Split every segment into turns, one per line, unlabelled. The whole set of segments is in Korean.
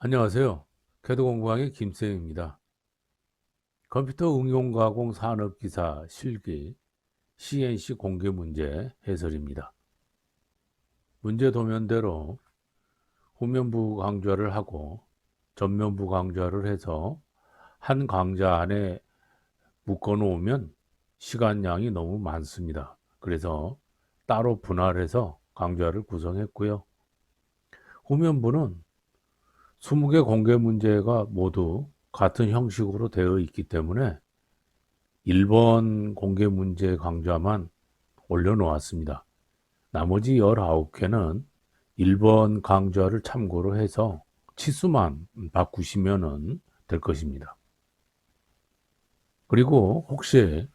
안녕하세요. 캐드 공부왕의 김쌤입니다. 컴퓨터 응용 가공 산업 기사 실기 CNC 공개 문제 해설입니다. 문제 도면대로 후면부 강좌를 하고 전면부 강좌를 해서 한 강좌 안에 묶어 놓으면 시간량이 너무 많습니다. 그래서 따로 분할해서 강좌를 구성했고요. 후면부는 20개 공개 문제가 모두 같은 형식으로 되어 있기 때문에 1번 공개 문제 강좌만 올려놓았습니다. 나머지 19개는 1번 강좌를 참고로 해서 치수만 바꾸시면 될 것입니다. 그리고 혹시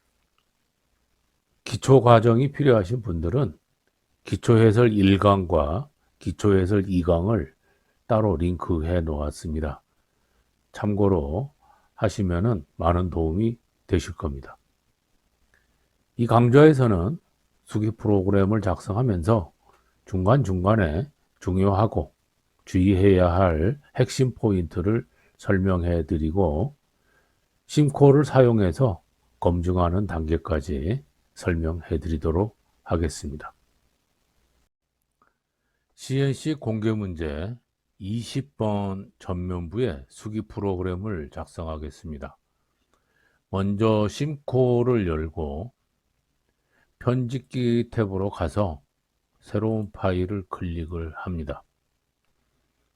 기초 과정이 필요하신 분들은 기초해설 1강과 기초해설 2강을 따로 링크해 놓았습니다. 참고로 하시면 많은 도움이 되실 겁니다. 이 강좌에서는 수기 프로그램을 작성하면서 중간중간에 중요하고 주의해야 할 핵심 포인트를 설명해 드리고 심코를 사용해서 검증하는 단계까지 설명해 드리도록 하겠습니다. CNC 공개 문제 20번 전면부에 수기 프로그램을 작성하겠습니다. 먼저 심코를 열고 편집기 탭으로 가서 새로운 파일을 클릭을 합니다.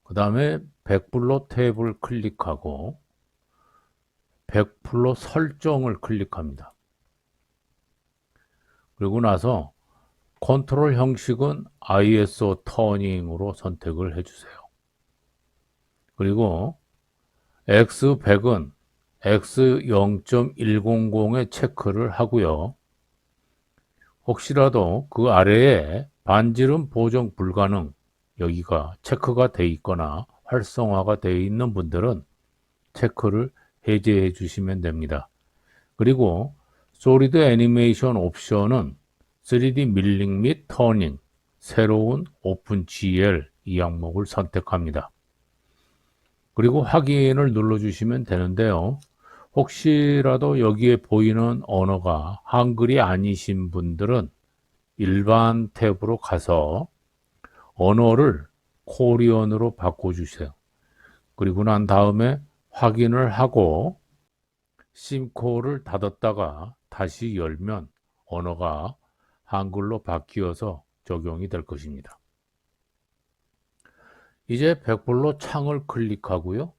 그 다음에 백블로 탭을 클릭하고 백블로 설정을 클릭합니다. 그리고 나서 컨트롤 형식은 ISO 터닝으로 선택을 해주세요. 그리고 X100은 X0.100에 체크를 하고요. 혹시라도 그 아래에 반지름 보정 불가능 여기가 체크가 되어 있거나 활성화가 되어 있는 분들은 체크를 해제해 주시면 됩니다. 그리고 솔리드 애니메이션 옵션은 3D 밀링 및 터닝, 새로운 오픈 GL 이 항목을 선택합니다. 그리고 확인을 눌러주시면 되는데요. 혹시라도 여기에 보이는 언어가 한글이 아니신 분들은 일반 탭으로 가서 언어를 코리안으로 바꿔주세요. 그리고 난 다음에 확인을 하고 심코를 닫았다가 다시 열면 언어가 한글로 바뀌어서 적용이 될 것입니다. 이제 백블로 창을 클릭하고요.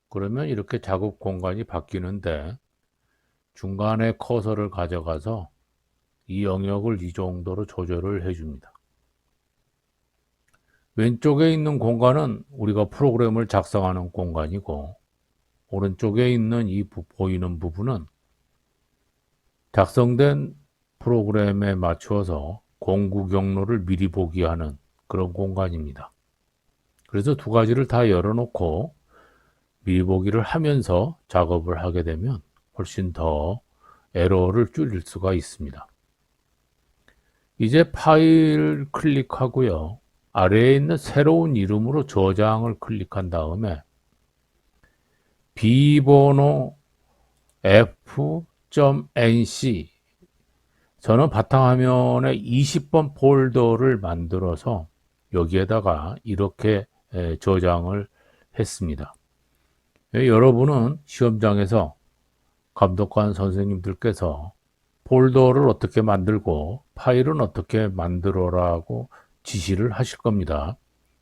그러면 이렇게 작업 공간이 바뀌는데 중간에 커서를 가져가서 이 영역을 이 정도로 조절을 해줍니다. 왼쪽에 있는 공간은 우리가 프로그램을 작성하는 공간이고 오른쪽에 있는 이 보이는 부분은 작성된 프로그램에 맞추어서 공구 경로를 미리 보기 하는 그런 공간입니다. 그래서 두 가지를 다 열어놓고 미리 보기를 하면서 작업을 하게 되면 훨씬 더 에러를 줄일 수가 있습니다. 이제 파일 클릭하고요. 아래에 있는 새로운 이름으로 저장을 클릭한 다음에 비번호 f.nc 저는 바탕화면에 20번 폴더를 만들어서 여기에다가 이렇게 저장을 했습니다. 여러분은 시험장에서 감독관 선생님들께서 폴더를 어떻게 만들고 파일은 어떻게 만들어라고 지시를 하실 겁니다.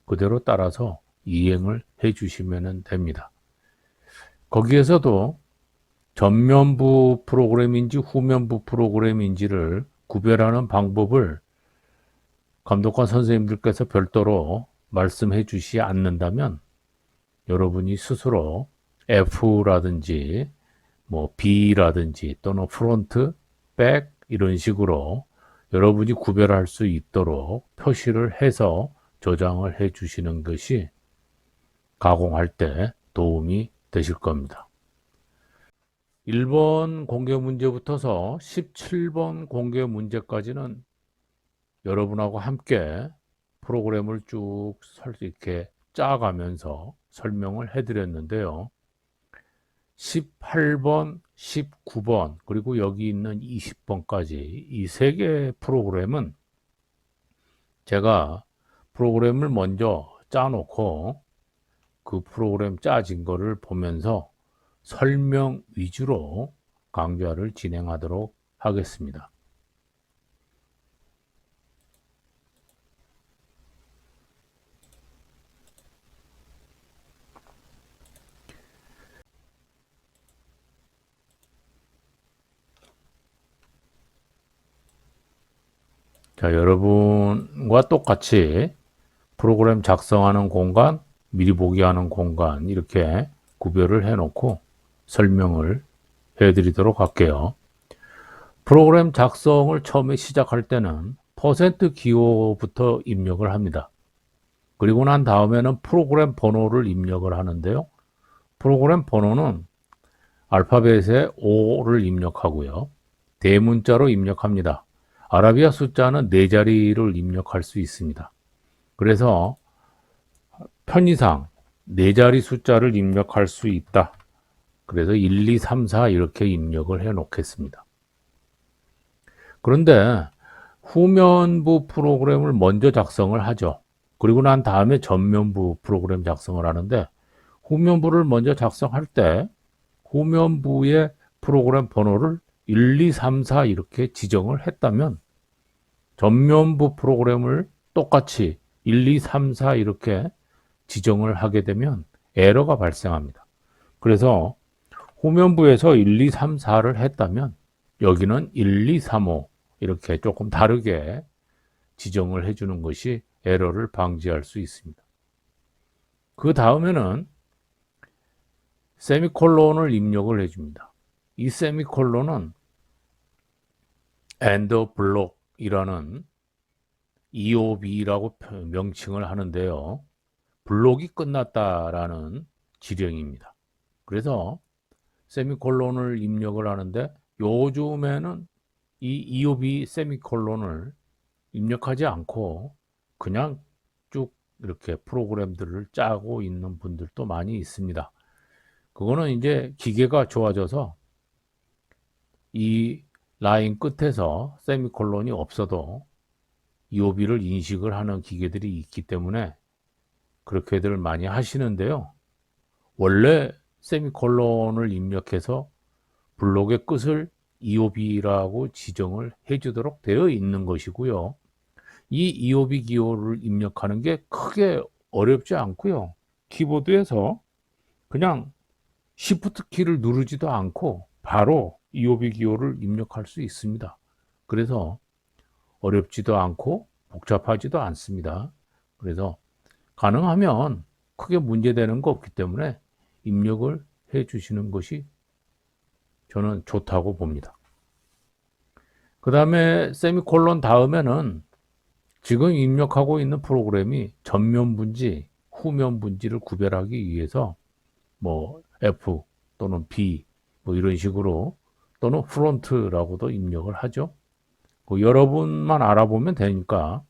그대로 따라서 이행을 해 주시면 됩니다. 거기에서도 전면부 프로그램인지 후면부 프로그램인지를 구별하는 방법을 감독관 선생님들께서 별도로 말씀해 주시지 않는다면 여러분이 스스로 F라든지 뭐 B라든지 또는 프론트, 백 이런 식으로 여러분이 구별할 수 있도록 표시를 해서 저장을 해 주시는 것이 가공할 때 도움이 되실 겁니다. 1번 공개 문제부터서 17번 공개 문제까지는 여러분하고 함께 프로그램을 쭉 이렇게 짜가면서 설명을 해드렸는데요. 18번, 19번, 그리고 여기 있는 20번까지 이 세 개의 프로그램은 제가 프로그램을 먼저 짜놓고 그 프로그램 짜진 거를 보면서 설명 위주로 강좌를 진행하도록 하겠습니다. 자, 여러분과 똑같이 프로그램 작성하는 공간, 미리 보기 하는 공간 이렇게 구별을 해놓고 설명을 해드리도록 할게요. 프로그램 작성을 처음에 시작할 때는 퍼센트 기호부터 입력을 합니다. 그리고 난 다음에는 프로그램 번호를 입력을 하는데요. 프로그램 번호는 알파벳에 5를 입력하고요. 대문자로 입력합니다. 아라비아 숫자는 4자리를 입력할 수 있습니다. 그래서 편의상 4자리 숫자를 입력할 수 있다. 그래서 1, 2, 3, 4 이렇게 입력을 해 놓겠습니다. 그런데 후면부 프로그램을 먼저 작성을 하죠. 그리고 난 다음에 전면부 프로그램 작성을 하는데 후면부를 먼저 작성할 때 후면부의 프로그램 번호를 1, 2, 3, 4 이렇게 지정을 했다면 전면부 프로그램을 똑같이 1, 2, 3, 4 이렇게 지정을 하게 되면 에러가 발생합니다. 그래서 후면부에서 1, 2, 3, 4를 했다면 여기는 1, 2, 3, 5 이렇게 조금 다르게 지정을 해주는 것이 에러를 방지할 수 있습니다. 그 다음에는 세미콜론을 입력을 해줍니다. 이 세미콜론은 엔더 블록이라는 EOB라고 명칭을 하는데요. 블록이 끝났다라는 지령입니다. 그래서 세미콜론을 입력을 하는데 요즘에는 이 EOB 세미콜론을 입력하지 않고 그냥 쭉 이렇게 프로그램들을 짜고 있는 분들도 많이 있습니다. 그거는 이제 기계가 좋아져서 이 라인 끝에서 세미콜론이 없어도 EOB를 인식을 하는 기계들이 있기 때문에 그렇게들 많이 하시는데요. 원래 세미콜론을 입력해서 블록의 끝을 EOB라고 지정을 해주도록 되어 있는 것이고요. 이 EOB 기호를 입력하는 게 크게 어렵지 않고요. 키보드에서 그냥 Shift 키를 누르지도 않고 바로 EOB 기호를 입력할 수 있습니다. 그래서 어렵지도 않고 복잡하지도 않습니다. 그래서 가능하면 크게 문제되는 거 없기 때문에 입력을 해 주시는 것이 저는 좋다고 봅니다. 그 다음에 세미콜론 다음에는 지금 입력하고 있는 프로그램이 전면 분지, 후면 분지를 구별하기 위해서 뭐 F 또는 B 뭐 이런 식으로 또는 프론트라고도 입력을 하죠. 여러분만 알아보면 되니까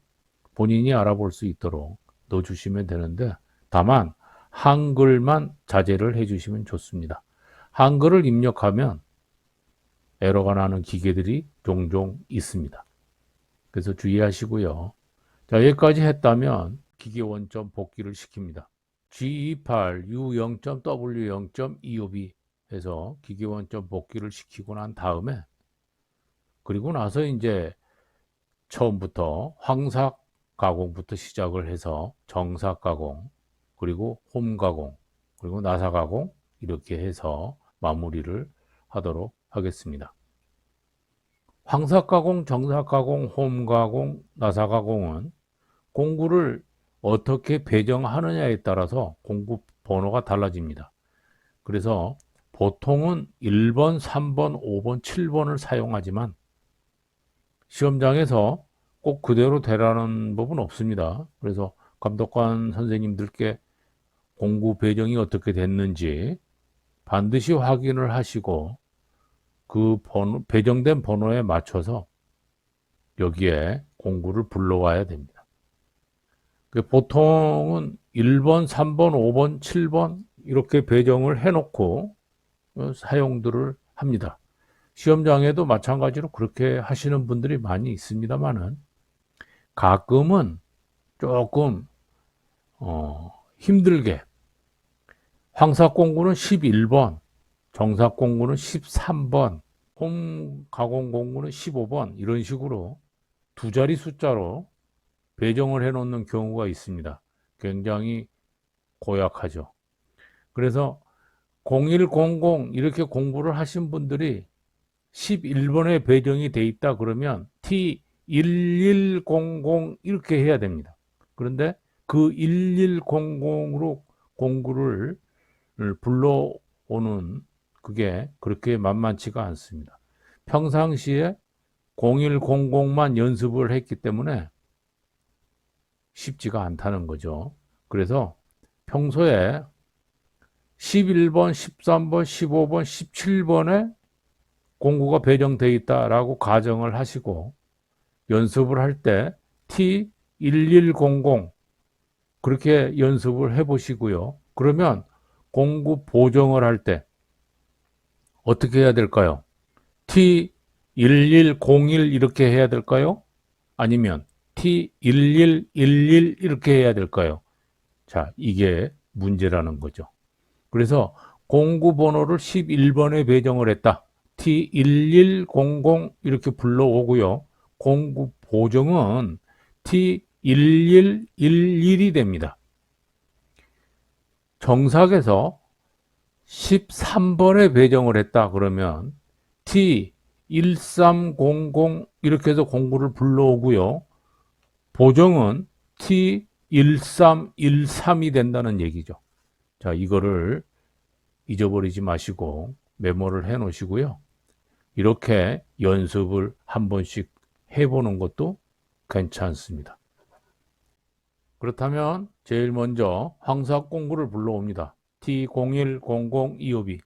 본인이 알아볼 수 있도록 넣어주시면 되는데 다만 한글만 자제를 해주시면 좋습니다. 한글을 입력하면 에러가 나는 기계들이 종종 있습니다. 그래서 주의하시고요. 자, 여기까지 했다면 기계 원점 복귀를 시킵니다. G28 U0.W0.EOB 해서 기계 원점 복귀를 시키고 난 다음에 그리고 나서 이제 처음부터 황삭 가공부터 시작을 해서 정삭 가공, 그리고 홈 가공, 그리고 나사 가공 이렇게 해서 마무리를 하도록 하겠습니다. 황삭 가공, 정삭 가공, 홈 가공, 나사 가공은 공구를 어떻게 배정하느냐에 따라서 공구 번호가 달라집니다. 그래서 보통은 1번, 3번, 5번, 7번을 사용하지만 시험장에서 꼭 그대로 되라는 법은 없습니다. 그래서 감독관 선생님들께 공구 배정이 어떻게 됐는지 반드시 확인을 하시고 그 번호, 배정된 번호에 맞춰서 여기에 공구를 불러와야 됩니다. 보통은 1번, 3번, 5번, 7번 이렇게 배정을 해놓고 사용들을 합니다. 시험장에도 마찬가지로 그렇게 하시는 분들이 많이 있습니다만은 가끔은 조금 힘들게 황삭공구는 11번, 정삭공구는 13번, 홈가공공구는 15번 이런 식으로 두 자리 숫자로 배정을 해 놓는 경우가 있습니다. 굉장히 고약하죠. 그래서 0100 이렇게 공부를 하신 분들이 11번에 배정이 돼 있다 그러면 T1100 이렇게 해야 됩니다. 그런데 그 1100으로 공구를 불러오는 그게 그렇게 만만치가 않습니다. 평상시에 0100만 연습을 했기 때문에 쉽지가 않다는 거죠. 그래서 평소에 11번, 13번, 15번, 17번에 공구가 배정되어 있다라고 가정을 하시고 연습을 할 때 T1100 그렇게 연습을 해 보시고요. 그러면 공구 보정을 할 때 어떻게 해야 될까요? T1101 이렇게 해야 될까요? 아니면 T1111 이렇게 해야 될까요? 자, 이게 문제라는 거죠. 그래서 공구 번호를 11번에 배정을 했다. T1100 이렇게 불러오고요. 공구 보정은 T1111이 됩니다. 정삭에서 13번에 배정을 했다 그러면 T1300 이렇게 해서 공구를 불러오고요. 보정은 T1313이 된다는 얘기죠. 자, 이거를 잊어버리지 마시고 메모를 해 놓으시고요. 이렇게 연습을 한 번씩 해보는 것도 괜찮습니다. 그렇다면 제일 먼저 황삭공구를 불러옵니다. T010025B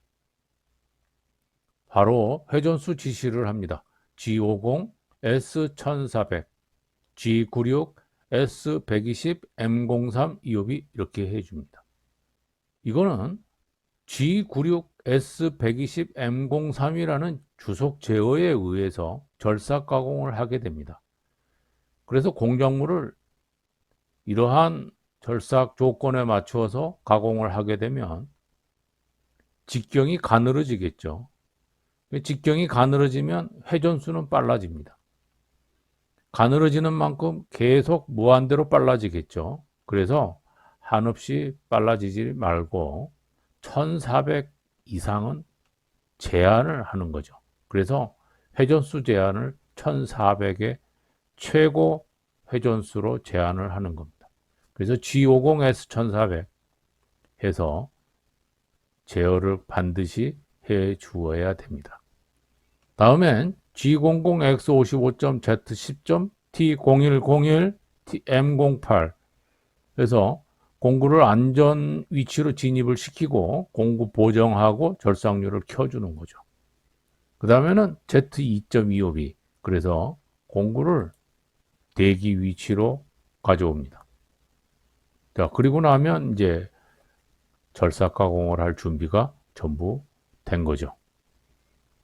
바로 회전수 지시를 합니다. G50, S1400, G96, S120, M03, 25B 이렇게 해줍니다. 이거는 G96, S120, M03이라는 주속 제어에 의해서 절삭 가공을 하게 됩니다. 그래서 공작물을 이러한 절삭 조건에 맞추어서 가공을 하게 되면 직경이 가늘어지겠죠. 직경이 가늘어지면 회전수는 빨라집니다. 가늘어지는 만큼 계속 무한대로 빨라지겠죠. 그래서 한없이 빨라지지 말고 1400 이상은 제한을 하는 거죠. 그래서 회전수 제한을 1400의 최고 회전수로 제한을 하는 겁니다. 그래서 G50S 1400 해서 제어를 반드시 해 주어야 됩니다. 다음엔 G00X55.Z10. T0101, M08 그래서 공구를 안전 위치로 진입을 시키고 공구 보정하고 절삭률을 켜주는 거죠. 그 다음에는 Z2.25B 그래서 공구를 대기 위치로 가져옵니다. 자, 그리고 나면 이제 절삭 가공을 할 준비가 전부 된 거죠.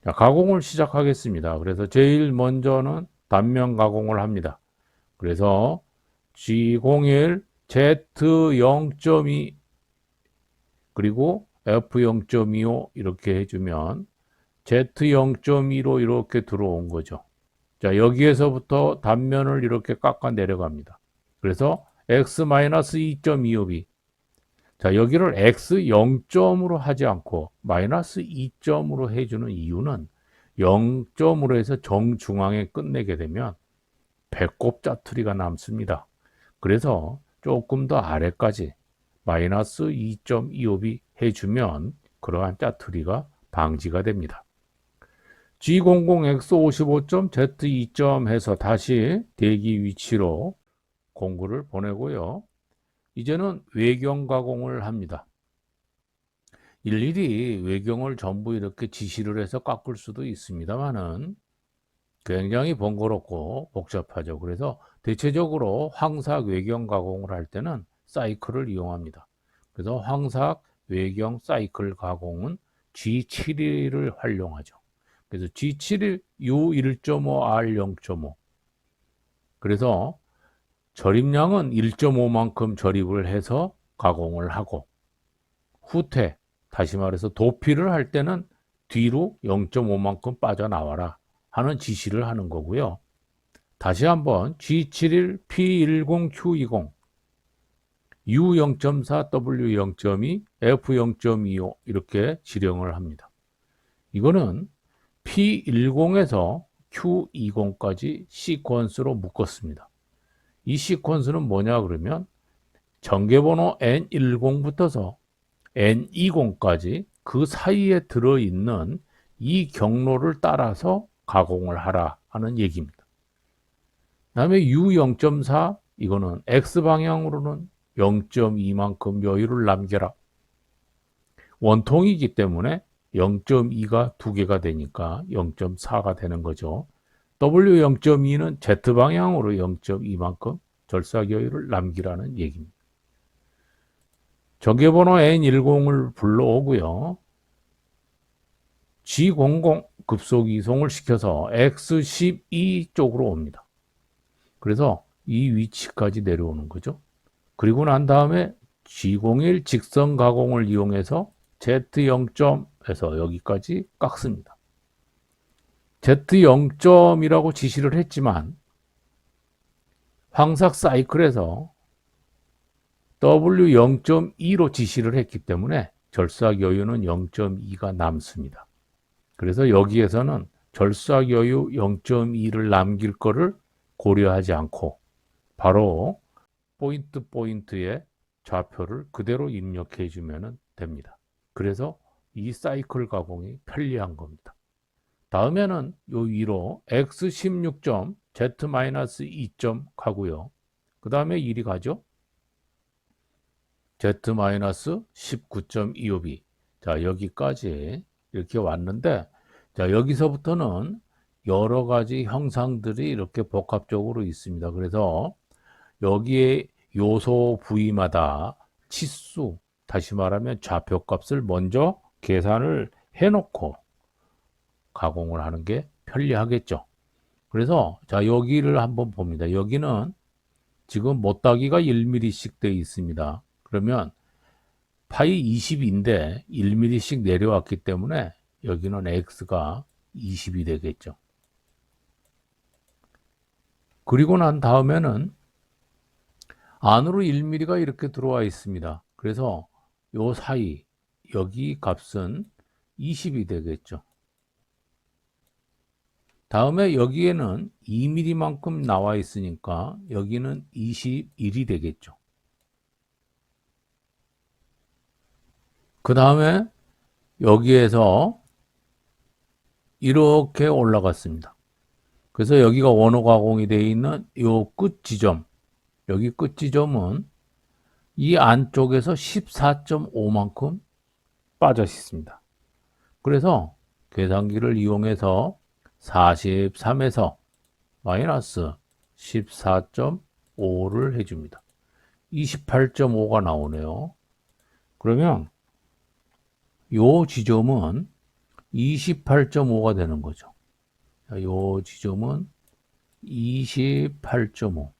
자, 가공을 시작하겠습니다. 그래서 제일 먼저는 단면 가공을 합니다. 그래서 G01, Z0.2 그리고 F0.25 이렇게 해주면 Z0.2로 이렇게 들어온 거죠. 자, 여기에서부터 단면을 이렇게 깎아 내려갑니다. 그래서 X-2.25B 자, 여기를 X 0점으로 하지 않고 마이너스 2점으로 해주는 이유는 0점으로 해서 정중앙에 끝내게 되면 배꼽 짜투리가 남습니다. 그래서 조금 더 아래까지 마이너스 2.25B 해주면 그러한 짜투리가 방지가 됩니다. G00X55점 Z2점 해서 다시 대기 위치로 공구를 보내고요. 이제는 외경 가공을 합니다. 일일이 외경을 전부 이렇게 지시를 해서 깎을 수도 있습니다만은 굉장히 번거롭고 복잡하죠. 그래서 대체적으로 황삭 외경 가공을 할 때는 사이클을 이용합니다. 그래서 황삭 외경 사이클 가공은 G7을 활용하죠. 그래서 G7 U1.5 R0.5. 그래서 절입량은 1.5만큼 절입을 해서 가공을 하고, 후퇴, 다시 말해서 도피를 할 때는 뒤로 0.5만큼 빠져나와라 하는 지시를 하는 거고요. 다시 한번 G71, P10, Q20, U0.4, W0.2, F0.25 이렇게 지령을 합니다. 이거는 P10에서 Q20까지 시퀀스로 묶었습니다. 이 시퀀스는 뭐냐 그러면 전개번호 N10부터서 N20까지 그 사이에 들어있는 이 경로를 따라서 가공을 하라 하는 얘기입니다. 그 다음에 U0.4 이거는 X방향으로는 0.2만큼 여유를 남겨라. 원통이기 때문에 0.2가 두 개가 되니까 0.4가 되는 거죠. W0.2는 Z방향으로 0.2만큼 절삭 여유를 남기라는 얘기입니다. 전개번호 N10을 불러오고요. G00 급속 이송을 시켜서 X12 쪽으로 옵니다. 그래서 이 위치까지 내려오는 거죠. 그리고 난 다음에 G01 직선 가공을 이용해서 Z0점에서 여기까지 깎습니다. Z0점이라고 지시를 했지만 황삭 사이클에서 W0.2로 지시를 했기 때문에 절삭 여유는 0.2가 남습니다. 그래서 여기에서는 절삭 여유 0.2를 남길 거를 고려하지 않고 바로 포인트의 좌표를 그대로 입력해 주면 됩니다. 그래서 이 사이클 가공이 편리한 겁니다. 다음에는 요 위로 X16점, Z-2점 가고요. 그 다음에 1이 가죠. Z-19.25b. 자, 여기까지 이렇게 왔는데, 자, 여기서부터는 여러 가지 형상들이 이렇게 복합적으로 있습니다. 그래서 여기에 요소 부위마다 치수, 다시 말하면 좌표값을 먼저 계산을 해놓고 가공을 하는 게 편리하겠죠. 그래서 자, 여기를 한번 봅니다. 여기는 지금 못따기가 1mm씩 되어 있습니다. 그러면 파이 20인데 1mm씩 내려왔기 때문에 여기는 x가 20이 되겠죠. 그리고 난 다음에는 안으로 1mm가 이렇게 들어와 있습니다. 그래서 요 사이 여기 값은 20이 되겠죠. 다음에 여기에는 2mm만큼 나와 있으니까 여기는 21이 되겠죠. 그 다음에 여기에서 이렇게 올라갔습니다. 그래서 여기가 원호 가공이 되어 있는 요 끝 지점, 여기 끝 지점은 이 안쪽에서 14.5만큼 빠져 있습니다. 그래서 계산기를 이용해서 43에서 마이너스 14.5를 해줍니다. 28.5가 나오네요. 그러면 요 지점은 28.5가 되는 거죠. 요 지점은 28.5.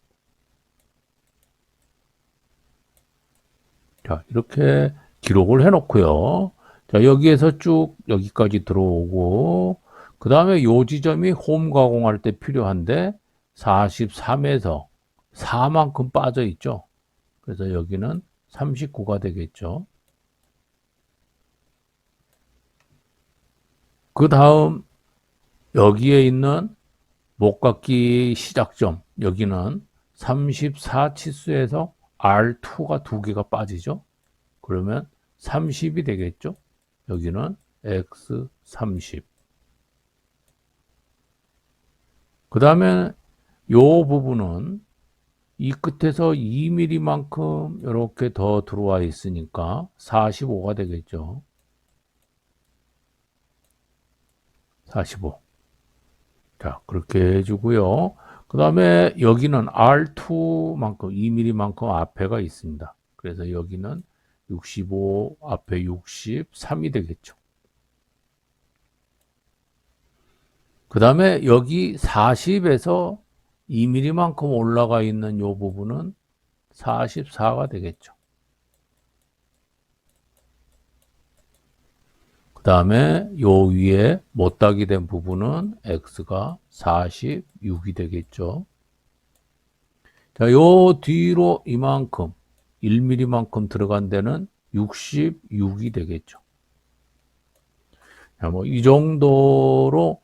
자, 이렇게 기록을 해놓고요. 자, 여기에서 쭉 여기까지 들어오고, 그 다음에 요 지점이 홈 가공할 때 필요한데, 43에서 4만큼 빠져 있죠. 그래서 여기는 39가 되겠죠. 그 다음, 여기에 있는 목깎기 시작점, 여기는 34 치수에서 R2가 두 개가 빠지죠. 그러면 30이 되겠죠. 여기는 X30. 그 다음에 요 부분은 이 끝에서 2mm만큼 이렇게 더 들어와 있으니까 45가 되겠죠. 45. 자, 그렇게 해주고요. 그 다음에 여기는 R2만큼, 2mm만큼 앞에가 있습니다. 그래서 여기는 65 앞에 63이 되겠죠. 그 다음에 여기 40에서 2mm만큼 올라가 있는 이 부분은 44가 되겠죠. 그 다음에 요 위에 못따기 된 부분은 x가 46이 되겠죠. 자, 요 뒤로 이만큼 1mm만큼 들어간 데는 66이 되겠죠. 자, 뭐 이 정도로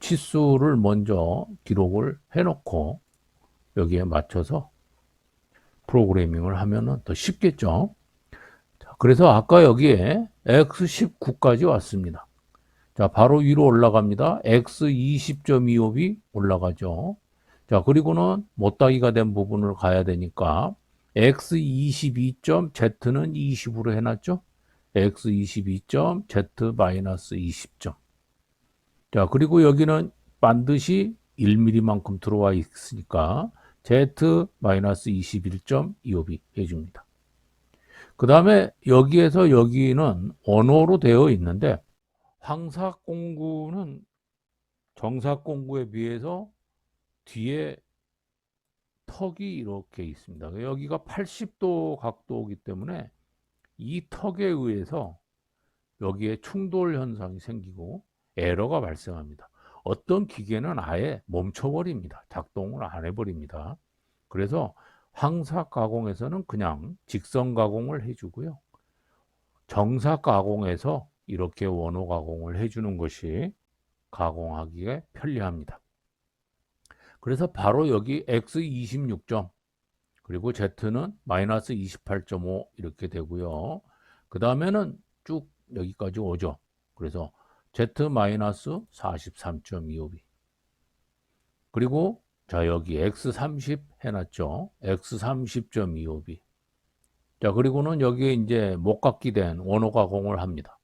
치수를 먼저 기록을 해놓고 여기에 맞춰서 프로그래밍을 하면은 더 쉽겠죠. 자, 그래서 아까 여기에 x19까지 왔습니다. 자, 바로 위로 올라갑니다. x20.25이 올라가죠. 자, 그리고는 못따기가 된 부분을 가야 되니까 x22.z는 20으로 해놨죠. x22.z-20점. 자, 그리고 여기는 반드시 1mm만큼 들어와 있으니까 z-21.25비 해줍니다. 그 다음에 여기에서 여기는 원호로 되어 있는데 황사공구는 정사공구에 비해서 뒤에 턱이 이렇게 있습니다. 여기가 80도 각도이기 때문에 이 턱에 의해서 여기에 충돌 현상이 생기고 에러가 발생합니다. 어떤 기계는 아예 멈춰버립니다. 작동을 안 해버립니다. 그래서 황사 가공에서는 그냥 직선 가공을 해주고요. 정사 가공에서 이렇게 원호 가공을 해주는 것이 가공하기에 편리합니다. 그래서 바로 여기 x26점 그리고 z는 마이너스 28.5 이렇게 되고요. 그 다음에는 쭉 여기까지 오죠. 그래서 z 마이너스 43.25b 그리고 자 여기 x30 해놨죠. x30.25b 자 그리고는 여기에 이제 목각기 된 원호 가공을 합니다.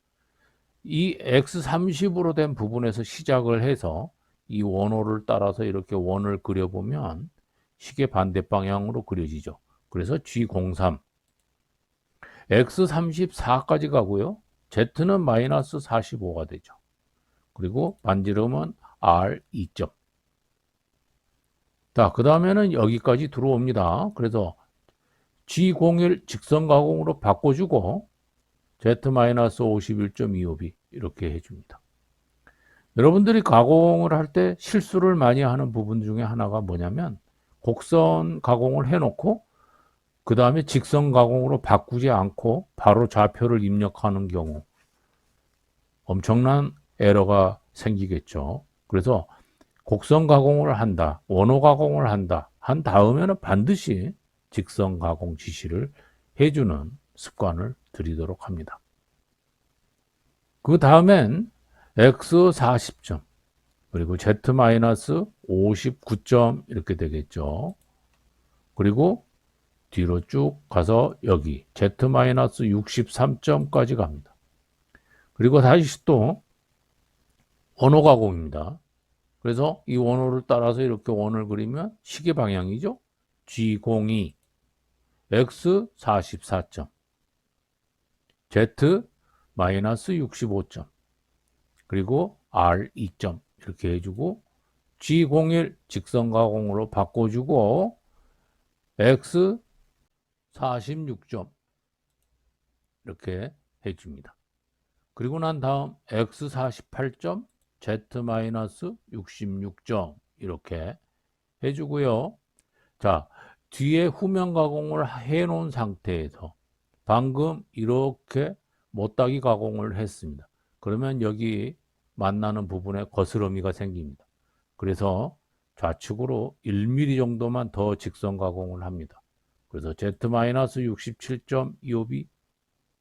이 x30으로 된 부분에서 시작을 해서 이 원호를 따라서 이렇게 원을 그려보면 시계 반대 방향으로 그려지죠. 그래서 G03 x34까지 가고요. z는 마이너스 45가 되죠. 그리고 반지름은 R2점. 자, 그 다음에는 여기까지 들어옵니다. 그래서 G01 직선 가공으로 바꿔주고 Z-51.25b 이렇게 해줍니다. 여러분들이 가공을 할 때 실수를 많이 하는 부분 중에 하나가 뭐냐면 곡선 가공을 해놓고 그 다음에 직선 가공으로 바꾸지 않고 바로 좌표를 입력하는 경우 엄청난 에러가 생기겠죠. 그래서 곡선 가공을 한다, 원호 가공을 한다 한 다음에는 반드시 직선 가공 지시를 해주는 습관을 들이도록 합니다. 그 다음엔 x40점 그리고 z-59점 이렇게 되겠죠. 그리고 뒤로 쭉 가서 여기 z-63점까지 갑니다. 그리고 다시 또 원호 가공입니다. 그래서 이 원호를 따라서 이렇게 원을 그리면 시계 방향이죠. G02 x44점 z-65점 그리고 R2점 이렇게 해주고 G01 직선 가공으로 바꿔주고 X46점 이렇게 해줍니다. 그리고 난 다음 X48점 Z-66점 이렇게 해주고요. 자, 뒤에 후면 가공을 해 놓은 상태에서 방금 이렇게 못따기 가공을 했습니다. 그러면 여기 만나는 부분에 거스러미가 생깁니다. 그래서 좌측으로 1mm 정도만 더 직선 가공을 합니다. 그래서 Z-67.25b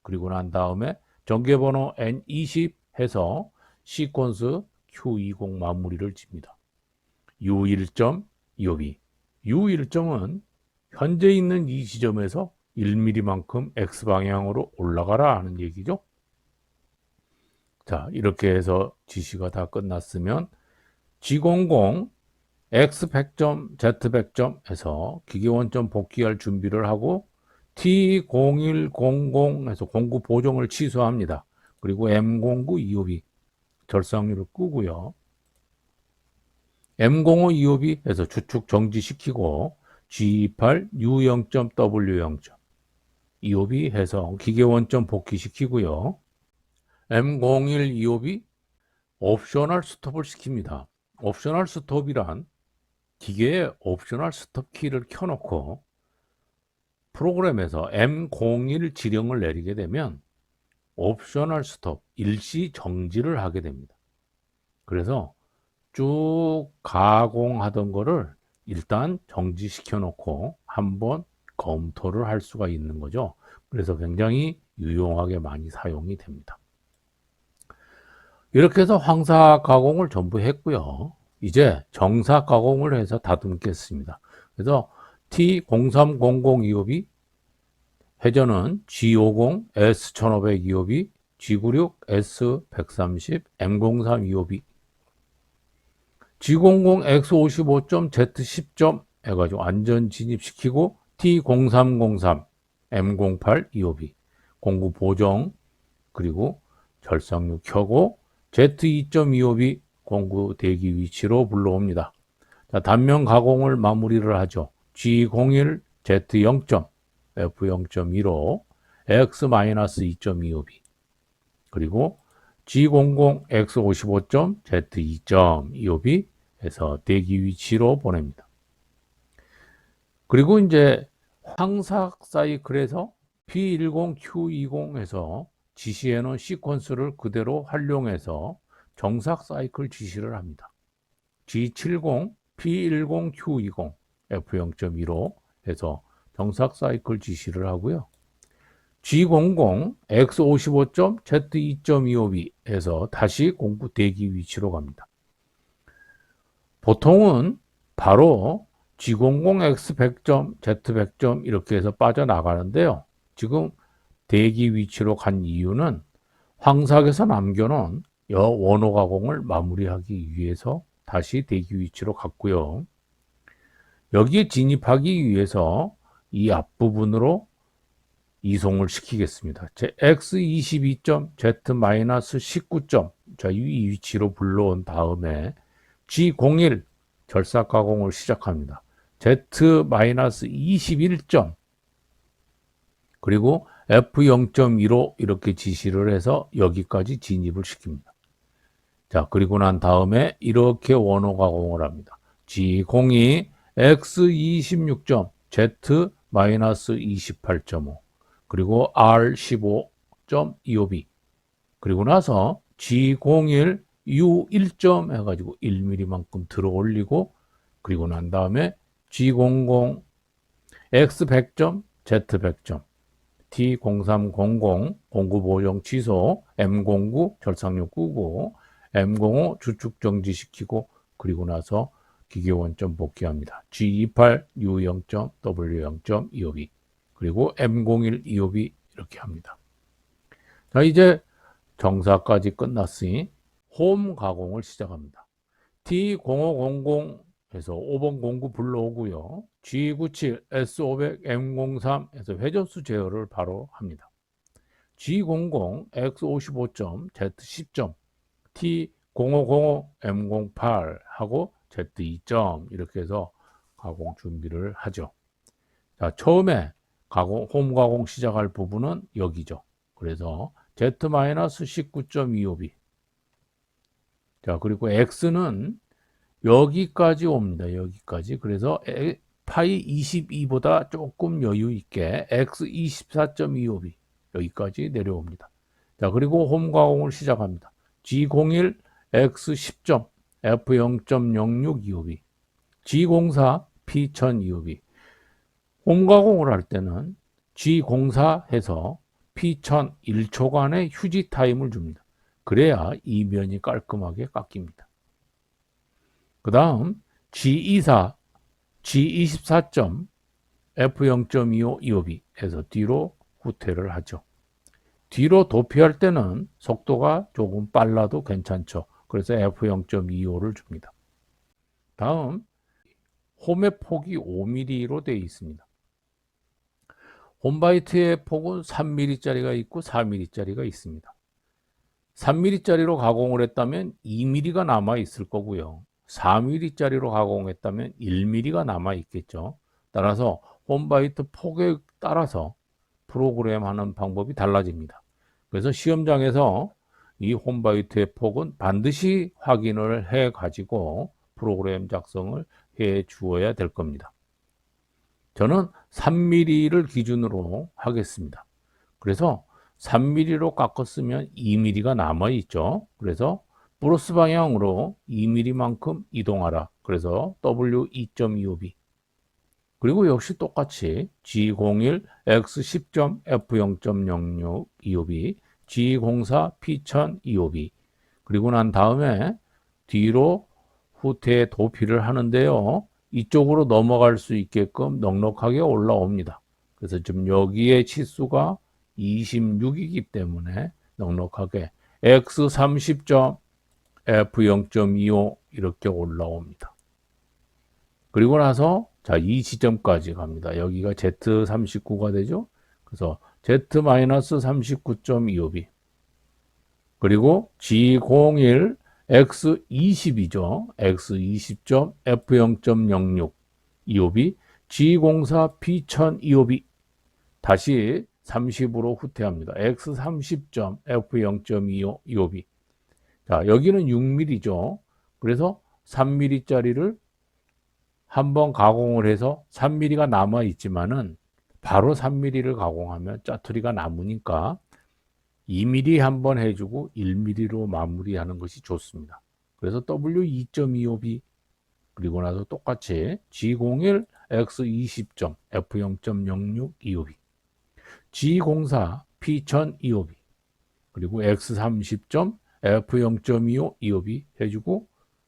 그리고 난 다음에 전개번호 N20 해서 시퀀스 Q20 마무리를 집니다. U1.25b U1점은 현재 있는 이 지점에서 1mm만큼 X방향으로 올라가라 하는 얘기죠. 자, 이렇게 해서 지시가 다 끝났으면 G00 X 100점, Z 100점 해서 기계원점 복귀할 준비를 하고 T0100에서 공구 보정을 취소합니다. 그리고 M09 EOB 절삭률을 끄고요. M05 EOB에서 주축 정지시키고 G28 U0.W0 EOB 해서 기계 원점 복귀시키고요. M01 EOB 옵셔널 스톱을 시킵니다. 옵셔널 스톱이란 기계에 옵셔널 스톱 키를 켜놓고 프로그램에서 M01 지령을 내리게 되면 옵셔널 스톱, 일시 정지를 하게 됩니다. 그래서 쭉 가공하던 거를 일단 정지시켜 놓고 한번 검토를 할 수가 있는 거죠. 그래서 굉장히 유용하게 많이 사용이 됩니다. 이렇게 해서 황사 가공을 전부 했고요. 이제 정사 가공을 해서 다듬겠습니다. 그래서 T0300 EOB 회전은 G50 S1500 EOB, G96 S130 M03 EOB, G00 X55점 Z10점 해가지고 안전 진입시키고 T0303 M08 EOB 공구 보정 그리고 절삭류 켜고 Z2점 EOB 공구 대기 위치로 불러옵니다. 자, 단면 가공을 마무리를 하죠. G01 Z0점 F0.15 X-2점 EOB 그리고 G00 X55점 Z2점 EOB 해서 대기 위치로 보냅니다. 그리고 이제 황삭 사이클에서 P10 Q20에서 지시해놓은 시퀀스를 그대로 활용해서 정삭 사이클 지시를 합니다. G70 P10 Q20 F0.15 해서 정삭 사이클 지시를 하고요. G00 X55점 Z2점 EOB 해서 다시 공구 대기 위치로 갑니다. 보통은 바로 G00 X100점 Z100점 이렇게 해서 빠져나가는데요. 지금 대기 위치로 간 이유는 황삭에서 남겨놓은 원호 가공을 마무리하기 위해서 다시 대기 위치로 갔고요. 여기에 진입하기 위해서 이 앞부분으로 이송을 시키겠습니다. X22점 Z-19점 자, 이 위치로 불러온 다음에 G01 절삭 가공을 시작합니다. Z-21점 그리고 F0.15 이렇게 지시를 해서 여기까지 진입을 시킵니다. 자, 그리고 난 다음에 이렇게 원호 가공을 합니다. G02 X26점 Z-28.5 그리고 R15점 EOB 그리고 나서 G01 U1점 해가지고 1mm만큼 들어 올리고 그리고 난 다음에 G00 X100점 Z100점 T0300 공구 보정 취소 M09 절삭류 끄고 M05 주축 정지시키고 그리고 나서 기계 원점 복귀합니다. G28 U0점 W0점 EOB 그리고 M01 EOB 이렇게 합니다. 자, 이제 정사까지 끝났으니 홈 가공을 시작합니다. T0500에서 5번 공구 불러오고요. G97 S500 M03에서 회전수 제어를 바로 합니다. G00 X55점 Z10점 T0505 M08 하고 Z2점 이렇게 해서 가공 준비를 하죠. 자, 처음에 홈 가공 시작할 부분은 여기죠. 그래서 Z-19.25B 자, 그리고 X는 여기까지 옵니다. 여기까지. 그래서 파이 22보다 조금 여유 있게 X24.25B 여기까지 내려옵니다. 자, 그리고 홈 가공을 시작합니다. G01 X10점 F0.06 EOB G04 P1000 EOB 홈 가공을 할 때는 G04 해서 P1000 1초간의 휴지 타임을 줍니다. 그래야 이 면이 깔끔하게 깎입니다. 그 다음 G24 G24점 F0.25 EOB 해서 뒤로 후퇴를 하죠. 뒤로 도피할 때는 속도가 조금 빨라도 괜찮죠. 그래서 F0.25를 줍니다. 다음 홈의 폭이 5mm로 되어 있습니다. 홈바이트의 폭은 3mm짜리가 있고 4mm짜리가 있습니다. 3mm짜리로 가공을 했다면 2mm가 남아 있을 거고요. 4mm짜리로 가공했다면 1mm가 남아 있겠죠. 따라서 홈바이트 폭에 따라서 프로그램하는 방법이 달라집니다. 그래서 시험장에서 이 홈바이트의 폭은 반드시 확인을 해 가지고 프로그램 작성을 해 주어야 될 겁니다. 저는 3mm를 기준으로 하겠습니다. 그래서 3mm로 깎았으면 2mm가 남아있죠. 그래서 플러스 방향으로 2mm만큼 이동하라. 그래서 W2.25B. 그리고 역시 똑같이 G01 X10.F0.06 25B, G04 P1000 25B. 그리고 난 다음에 뒤로 후퇴 도피를 하는데요. 이쪽으로 넘어갈 수 있게끔 넉넉하게 올라옵니다. 그래서 지금 여기에 치수가 26이기 때문에 넉넉하게 X30.F0.25 이렇게 올라옵니다. 그리고 나서 자, 이 지점까지 갑니다. 여기가 Z39가 되죠. 그래서 Z-39.25B 그리고 G01 X20이죠. X20.F0.06 25B G04 P1000 25B 다시 30으로 후퇴합니다. X30.F0.25 25B 자, 여기는 6mm죠. 그래서 3mm짜리를 한번 가공을 해서 3mm가 남아 있지만은 바로 3mm를 가공하면 짜투리가 남으니까 2mm 한번 해주고 1mm로 마무리하는 것이 좋습니다. 그래서 W2.25B 그리고 나서 똑같이 G01 X20. F0.06 25B G04 P1000 25B 그리고 X30. F0.25 25B 해주고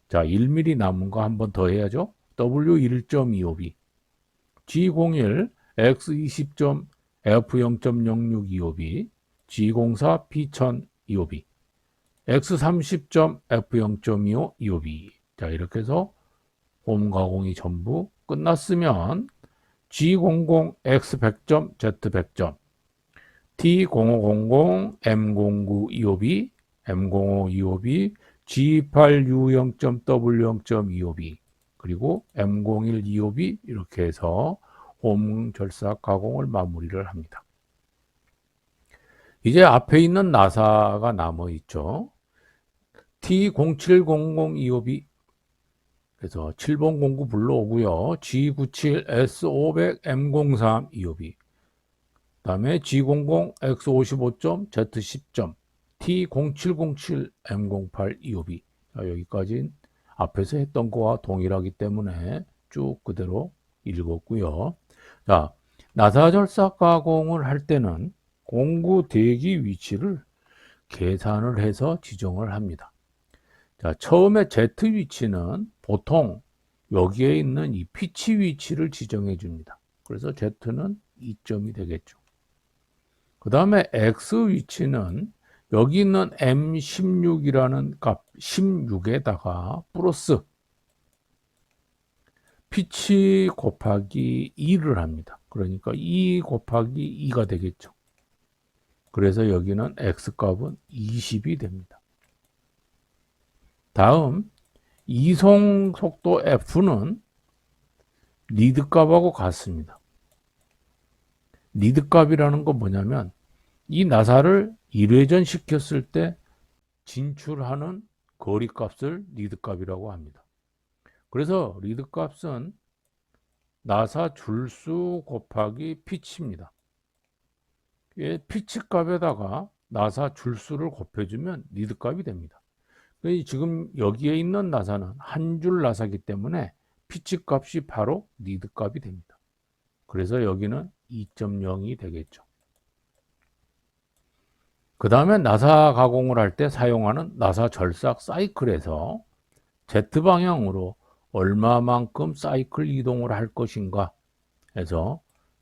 자 1mm 남은 거 한 번 더 해야죠. W1.25B G01 X20. F0.06 25B G04 P1000 25B X30. F0.25 25B 자 이렇게 해서 홈 가공이 전부 끝났으면 G00 X100. Z100. T0500 M09 25B M05 25B G8U0.W0.25B 그리고 M01 25B 이렇게 해서 홈 절삭 가공을 마무리를 합니다. 이제 앞에 있는 나사가 남아 있죠. T0700 25B 그래서 7번09 불러오고요. G97 S500 M03 25B 그다음에 G00 X55. Z10. T0707 M08 25B 자, 여기까지 앞에서 했던 거와 동일하기 때문에 쭉 그대로 읽었고요. 자, 나사 절삭 가공을 할 때는 공구 대기 위치를 계산을 해서 지정을 합니다. 자, 처음에 Z 위치는 보통 여기에 있는 이 피치 위치를 지정해 줍니다. 그래서 Z는 2점이 되겠죠. 그 다음에 X 위치는 여기 있는 M16이라는 값 16에다가 플러스 피치 곱하기 2를 합니다. 그러니까 2 곱하기 2가 되겠죠. 그래서 여기는 X값은 20이 됩니다. 다음 이송 속도 F는 리드 값하고 같습니다. 리드 값이라는 건 뭐냐면 이 나사를 1회전 시켰을 때 진출하는 거리 값을 리드 값이라고 합니다. 그래서 리드 값은 나사 줄수 곱하기 피치입니다. 피치 값에다가 나사 줄수를 곱해주면 리드 값이 됩니다. 지금 여기에 있는 나사는 한 줄 나사이기 때문에 피치 값이 바로 리드 값이 됩니다. 그래서 여기는 2.0이 되겠죠. 그 다음에 나사 가공을 할 때 사용하는 나사 절삭 사이클에서 Z방향으로 얼마만큼 사이클 이동을 할 것인가 해서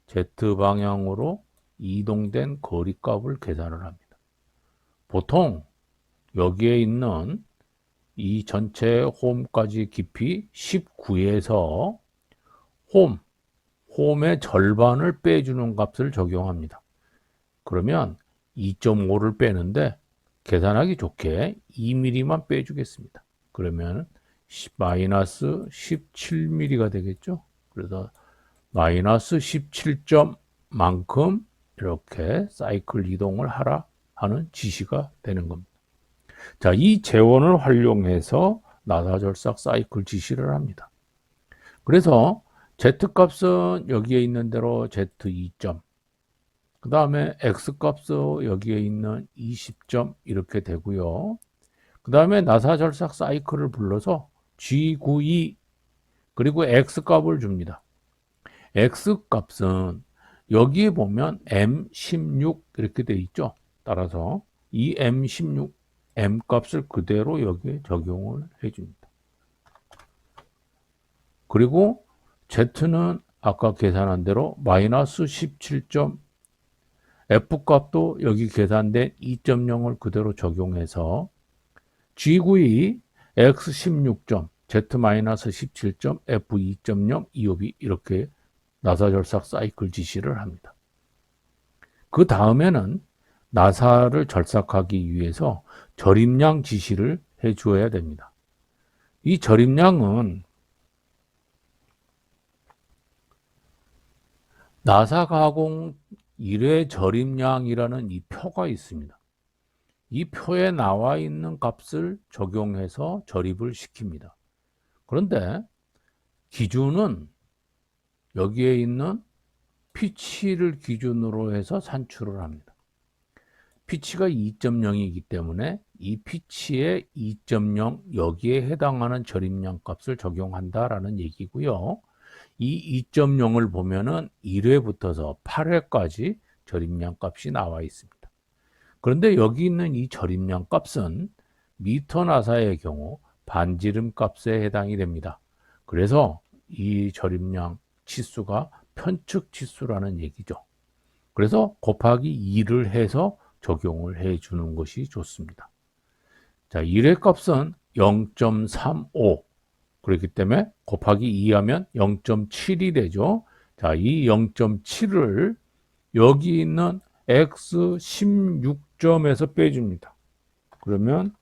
Z방향으로 이동된 거리값을 계산을 합니다. 보통 여기에 있는 이 전체 홈까지 깊이 19에서 홈의 절반을 빼주는 값을 적용합니다. 그러면 2.5를 빼는데 계산하기 좋게 2mm만 빼주겠습니다. 그러면 마이너스 17mm가 되겠죠. 그래서 마이너스 17점만큼 이렇게 사이클 이동을 하라 하는 지시가 되는 겁니다. 자, 이 재원을 활용해서 나사절삭 사이클 지시를 합니다. 그래서 Z값은 여기에 있는 대로 Z2점, 그 다음에 X값은 여기에 있는 20점 이렇게 되고요. 그 다음에 나사절삭 사이클을 불러서 G92 그리고 X값을 줍니다. X값은 여기에 보면 M16 이렇게 돼 있죠. 따라서 이 M16 M값을 그대로 여기에 적용을 해줍니다. 그리고 Z는 아까 계산한 대로 마이너스 17점 F값도 여기 계산된 2.0을 그대로 적용해서 G92 X16점 Z-17점 F2.0 EOB 이렇게 나사절삭 사이클 지시를 합니다. 그 다음에는 나사를 절삭하기 위해서 절임량 지시를 해주어야 됩니다. 이 절임량은 나사 가공 1회 절임량이라는 이 표가 있습니다. 이 표에 나와 있는 값을 적용해서 절입을 시킵니다. 그런데 기준은 여기에 있는 피치를 기준으로 해서 산출을 합니다. 피치가 2.0이기 때문에 이 피치에 2.0 여기에 해당하는 절임량 값을 적용한다라는 얘기고요. 이 2.0을 보면은 1회부터서 8회까지 절임량 값이 나와 있습니다. 그런데 여기 있는 이 절임량 값은 미터 나사의 경우 반지름 값에 해당이 됩니다. 그래서 이 절임량 치수가 편측 치수라는 얘기죠. 그래서 곱하기 2를 해서 적용을 해 주는 것이 좋습니다. 자, 1회 값은 0.35 그렇기 때문에 곱하기 2 하면 0.7이 되죠. 자, 이 0.7을 여기 있는 X16점에서 빼줍니다. 그러면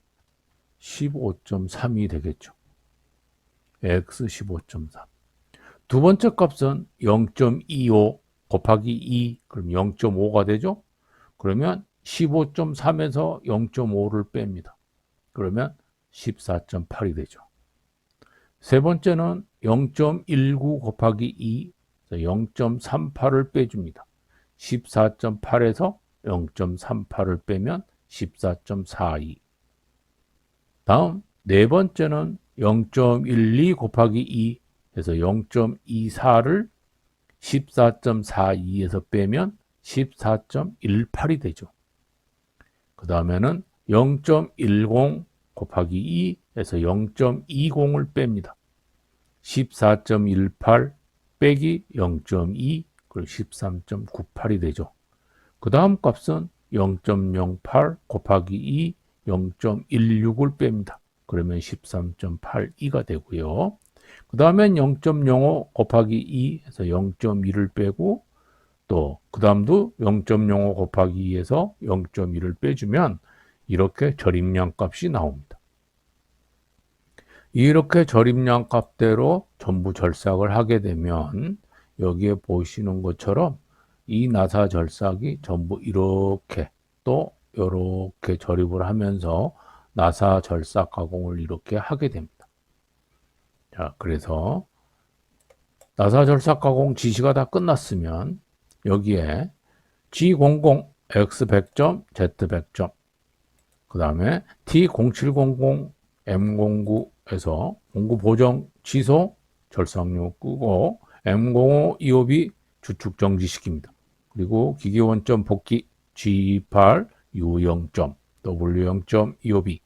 15.3이 되겠죠. X15.3. 두 번째 값은 0.25 곱하기 2, 그럼 0.5가 되죠. 그러면 15.3에서 0.5를 뺍니다. 그러면 14.8이 되죠. 세 번째는 0.19 곱하기 2, 0.38을 빼줍니다. 14.8에서 0.38을 빼면 14.42. 다음 네 번째는 0.12 곱하기 2 해서 0.24를 14.42에서 빼면 14.18이 되죠. 그 다음에는 0.10 곱하기 2 해서 0.20을 뺍니다. 14.18 빼기 0.2 그리고 13.98이 되죠. 그 다음 값은 0.08 곱하기 2 0.16을 뺍니다. 그러면 13.82가 되고요. 그 다음엔 0.05 곱하기 2 해서 0.1을 빼고 또 그 다음도 0.05 곱하기 2에서 0.1을 빼주면 이렇게 절임량 값이 나옵니다. 이렇게 절임량 값대로 전부 절삭을 하게 되면 여기에 보시는 것처럼 이 나사 절삭이 전부 이렇게 또 이렇게 절입을 하면서 나사 절삭 가공을 이렇게 하게 됩니다. 자, 그래서 나사 절삭 가공 지시가 다 끝났으면 여기에 G00 X 100점, Z 100점, 그 다음에 T0700 M09에서 공구 보정 취소, 절삭료 끄고 M05 EOB 주축 정지시킵니다. 그리고 기계 원점 복귀 G28 U0점, W0점 EOB.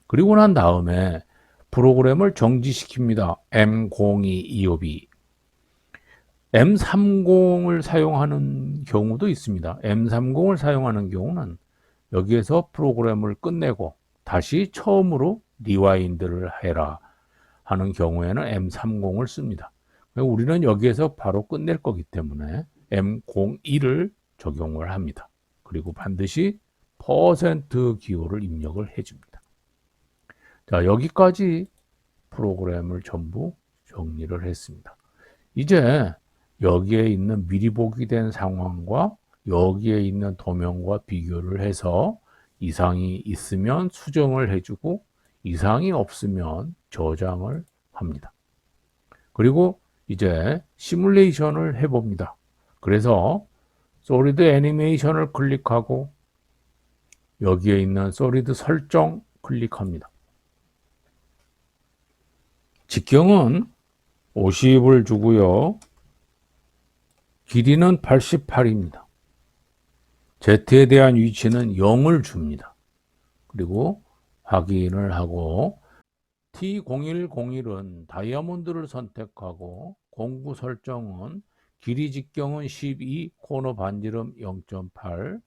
그리고 난 다음에 프로그램을 정지시킵니다. M02 EOB. M30을 사용하는 경우도 있습니다. M30을 사용하는 경우는 여기에서 프로그램을 끝내고 다시 처음으로 리와인드를 해라 하는 경우에는 M30을 씁니다. 우리는 여기에서 바로 끝낼 거기 때문에 M02를 적용을 합니다. 그리고 반드시 퍼센트 기호를 입력을 해줍니다. 자, 여기까지 프로그램을 전부 정리를 했습니다. 이제 여기에 있는 미리 보기 된 상황과 여기에 있는 도면과 비교를 해서 이상이 있으면 수정을 해주고 이상이 없으면 저장을 합니다. 그리고 이제 시뮬레이션을 해봅니다. 그래서 솔리드 애니메이션을 클릭하고 여기에 있는 솔리드 설정 클릭합니다. 직경은 50을 주고요. 길이는 88입니다. Z에 대한 위치는 0을 줍니다. 그리고 확인을 하고 T0101은 다이아몬드를 선택하고 공구 설정은 길이 직경은 12, 코너 반지름 0.8,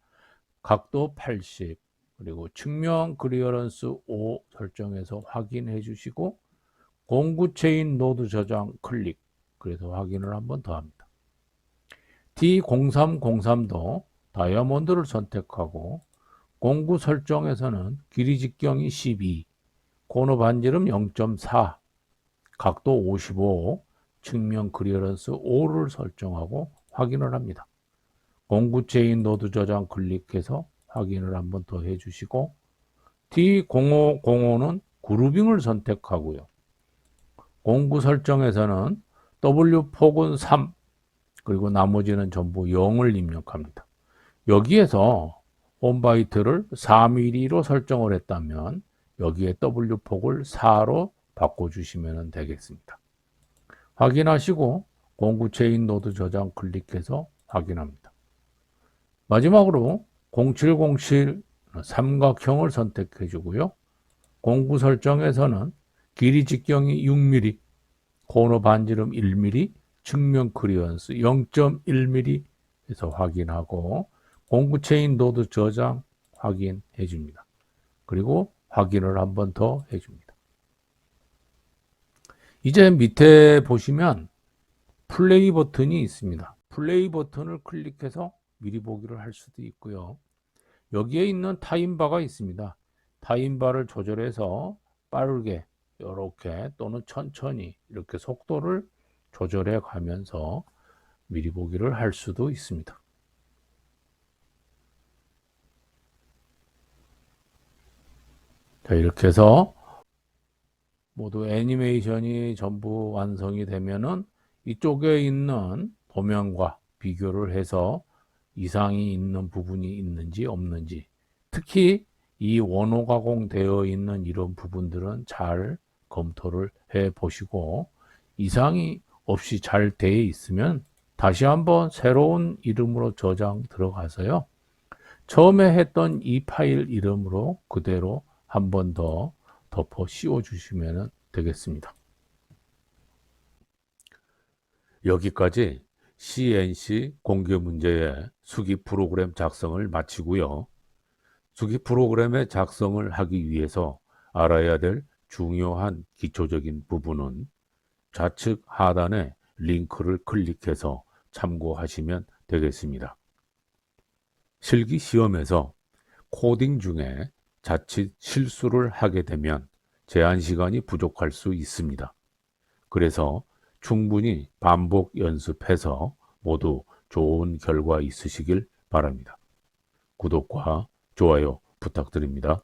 각도 80, 그리고 측면 클리어런스 5 설정해서 확인해 주시고 공구 체인 노드 저장 클릭, 그래서 확인을 한 번 더 합니다. T0303도 다이아몬드를 선택하고 공구 설정에서는 길이 직경이 12, 코너 반지름 0.4, 각도 55, 측면 클리어런스 5를 설정하고 확인을 합니다. 공구 체인 노드 저장 클릭해서 확인을 한 번 더 해주시고 T0505는 그루빙을 선택하고요. 공구 설정에서는 W 폭은 3, 그리고 나머지는 전부 0을 입력합니다. 여기에서 홈바이트를 4mm로 설정을 했다면 여기에 W 폭을 4로 바꿔주시면 되겠습니다. 확인하시고 공구 체인 노드 저장 클릭해서 확인합니다. 마지막으로 0707 삼각형을 선택해 주고요. 공구 설정에서는 길이 직경이 6mm, 코너 반지름 1mm, 측면 클리어런스 0.1mm 해서 확인하고 공구 체인 노드 저장 확인해 줍니다. 그리고 확인을 한 번 더 해줍니다. 이제 밑에 보시면 플레이 버튼이 있습니다. 플레이 버튼을 클릭해서 미리 보기를 할 수도 있고요. 여기에 있는 타임바가 있습니다. 타임바를 조절해서 빠르게 이렇게 또는 천천히 이렇게 속도를 조절해 가면서 미리 보기를 할 수도 있습니다. 자, 이렇게 해서 모두 애니메이션이 전부 완성이 되면은 이쪽에 있는 도면과 비교를 해서 이상이 있는 부분이 있는지 없는지, 특히 이 원호 가공되어 있는 이런 부분들은 잘 검토를 해 보시고 이상이 없이 잘 되어 있으면 다시 한번 새로운 이름으로 저장 들어가서요. 처음에 했던 이 파일 이름으로 그대로 한 번 더 덮어 씌워 주시면 되겠습니다. 여기까지 CNC 공개 문제의 수기 프로그램 작성을 마치고요. 수기 프로그램의 작성을 하기 위해서 알아야 될 중요한 기초적인 부분은 좌측 하단에 링크를 클릭해서 참고하시면 되겠습니다. 실기 시험에서 코딩 중에 자칫 실수를 하게 되면 제한 시간이 부족할 수 있습니다. 그래서 충분히 반복 연습해서 모두 좋은 결과 있으시길 바랍니다. 구독과 좋아요 부탁드립니다.